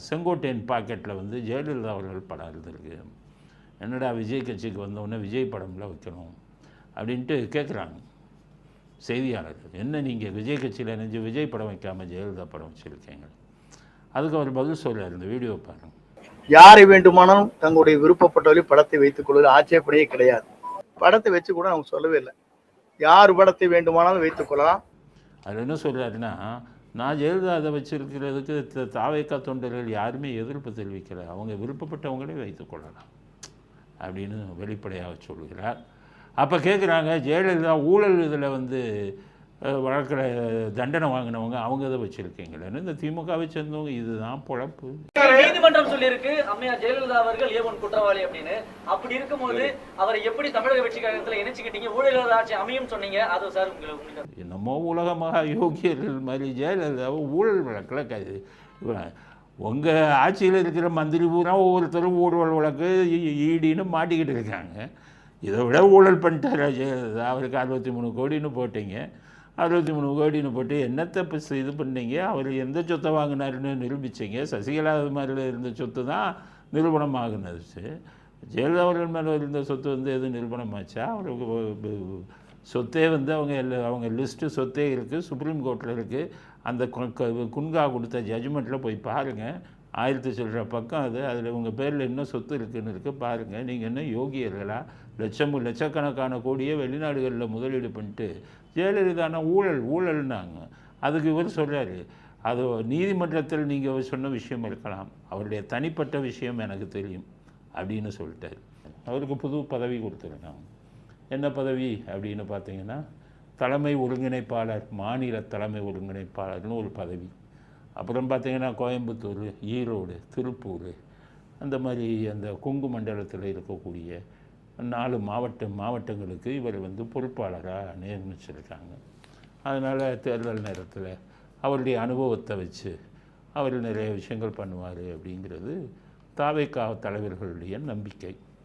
செங்கோட்டையன் பாக்கெட்டில் வந்து ஜெயலலிதா அவர்கள் படம் இருந்திருக்கு. என்னடா விஜய் கட்சிக்கு வந்தவுடனே விஜய் படம்லாம் வைக்கணும் அப்படின்ட்டு கேட்குறாங்க செய்தியாளர்கள். என்ன நீங்கள் விஜய் கட்சியில் நினைஞ்சு விஜய் படம் வைக்காமல் ஜெயலலிதா படம் வச்சுருக்கீங்க? அதுக்கு அவர் பதில் சொல்கிறார், இந்த வீடியோ பாருங்கள். யாரை வேண்டுமானாலும் தங்களுடைய விருப்பப்பட்டவரை படத்தை வைத்துக் கொள்வது ஆட்சேபனையே கிடையாது. படத்தை வச்சு கூட அவங்க சொல்லவே இல்லை. யார் படத்தை வேண்டுமானாலும் வைத்துக் கொள்ளலாம். அதில் என்ன சொல்கிறாருன்னா, நான் ஜெயலலிதா அதை வச்சிருக்கிறதுக்கு தாவேக்கா தொண்டர்கள் யாருமே எதிர்ப்பு தெரிவிக்கலை, அவங்க விருப்பப்பட்டவங்களே வைத்துக்கொள்ளலாம் அப்படின்னு வெளிப்படையாக சொல்கிறார். அப்போ கேட்குறாங்க, ஜெயலலிதா ஊழல் இதில் வந்து வழக்கில் தண்டனை வாங்கினவங்க அவங்க இதை வச்சுருக்கீங்களேன்னு. இந்த திமுகவை சேர்ந்தவங்க இதுதான் பொழப்பு. நீதிமன்றம் சொல்லியிருக்கு அம்மையார் ஜெயலலிதா அவர்கள் ஏவன் குற்றவாளி அப்படின்னு. அப்படி இருக்கும்போது அவரை எப்படி தமிழக வெற்றி கழகத்தில் இணைச்சிக்கிட்டீங்க? ஊழல் ஆட்சி அமையும் சொன்னீங்க. அது சார் உங்களுக்கு என்னமோ உலகமாக யோகியர்கள் மாதிரி ஜெயலலிதாவை ஊழல் வழக்கில் உங்கள் ஆட்சியில் இருக்கிற மந்திரி பூரா ஒவ்வொருத்தரும் ஊழல் வழக்கு ஈடின்னு மாட்டிக்கிட்டு இருக்காங்க. இதை விட ஊழல் பண்ணிட்டாரா ஜெயலலிதா? அவருக்கு 63 கோடின்னு போட்டீங்க. 63 கோடின்னு போட்டு என்னத்தை இது பண்ணீங்க? அவர் எந்த சொத்தை வாங்கினாருன்னு நிரூபிச்சிங்க. சசிகலா மேலே இருந்த சொத்து தான் நிரூபணம் ஆகுனது. ஜெயலலிதா அவர்கள் மேலே இருந்த சொத்து வந்து எதுவும் நிரூபணமாச்சா? அவருக்கு சொத்தே வந்து அவங்க லிஸ்ட்டு சொத்தே இருக்குது, சுப்ரீம் கோர்ட்டில் இருக்குது. அந்த குன்கா கொடுத்த ஜட்ஜ்மெண்ட்டில் போய் பாருங்கள், 1000 சில்லற பக்கம் அது. அதில் உங்கள் பேரில் என்ன சொத்து இருக்குதுன்னு இருக்குது பாருங்கள். நீங்கள் என்ன யோகியர்களா? லட்சக்கணக்கான கோடியே வெளிநாடுகளில் முதலீடு பண்ணிட்டு ஜெயலலிதானா ஊழல்னாங்க. அதுக்கு இவர் சொல்கிறாரு, அது நீதிமன்றத்தில் நீங்கள் சொன்ன விஷயம் இருக்கலாம், அவருடைய தனிப்பட்ட விஷயம் எனக்கு தெரியும் அப்படின்னு சொல்லிட்டார். அவருக்கு புது பதவி கொடுத்துருக்காங்க. என்ன பதவி அப்படின்னு பார்த்தீங்கன்னா, தலைமை ஒருங்கிணைப்பாளர், மாநில தலைமை ஒருங்கிணைப்பாளர்னு ஒரு பதவி. அப்புறம் பார்த்திங்கன்னா கோயம்புத்தூர், ஈரோடு, திருப்பூர், அந்த மாதிரி அந்த கொங்கு மண்டலத்தில் இருக்கக்கூடிய 4 மாவட்டங்களுக்கு இவர் வந்து பொறுப்பாளராக நியமிச்சிருக்காங்க. அதனால் தேர்தல் நேரத்தில் அவருடைய அனுபவத்தை வச்சு அவர் நிறைய விஷயங்கள் பண்ணுவார் அப்படிங்கிறது தாவேக்கா தலைவர்களுடைய நம்பிக்கை.